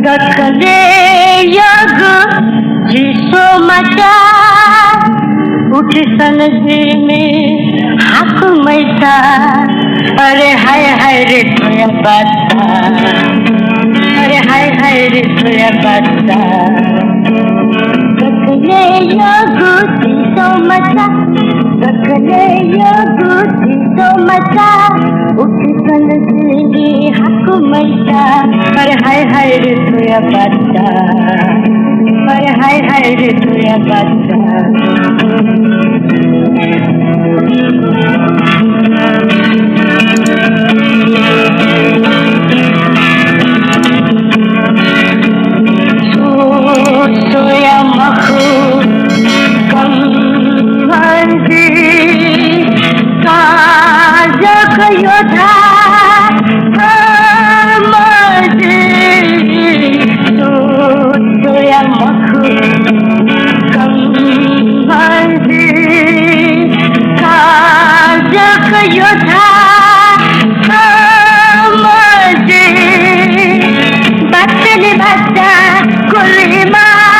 दखले योग जिसो मचा उठ सनजी में हाक मैसा अरे हाय हाय रे तोया बाता अरे हाय हाय रे तोया बाता दखले योग जिसो मचा दखले योग जिसो मचा उठ सनजी में हाक मैसा अरे हाय हाय रे तोया बाता अरे हाय हाय रे तोया बाता सोया मखू कम मंदी काजक योधा सोया मखू कम मंदी काजक योधा बच्चे बच्चा कुली माँ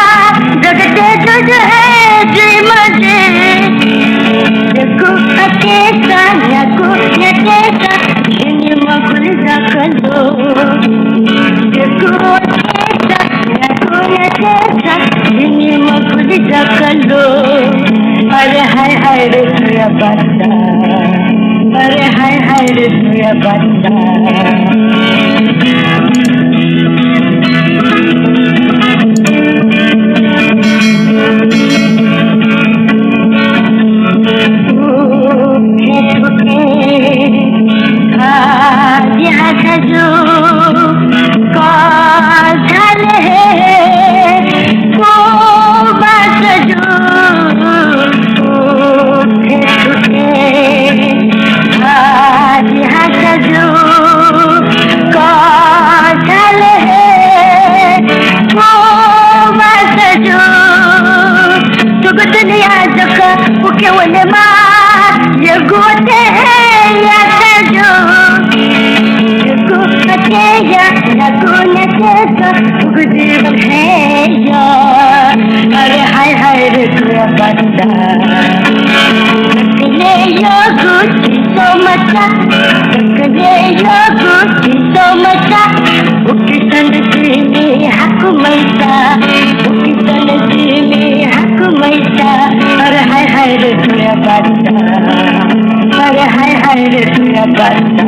जगते तुझ है जी मजे अकेसा यको यकेसा जिन्हें मकुल जाकलो यको अकेसा यको यकेसा जिन्हें मकुल जाकलो अरे हाय हाय रे तोया बाता अरे हाय हाय रे तोया बाता दुनिया जका उके वने मा ये गोते या जो ये गोते या लगोने के तो जीवन है या अरे हाय हाय रे तोया बाता ले यो गुची तो मचा ले यो गुची तो मचा उकी संदसी में हक मैसा उकी संदसी में हक मैसा अरे हाय हाय रे तोया बाता अरे हाय हाय रे तोया बाता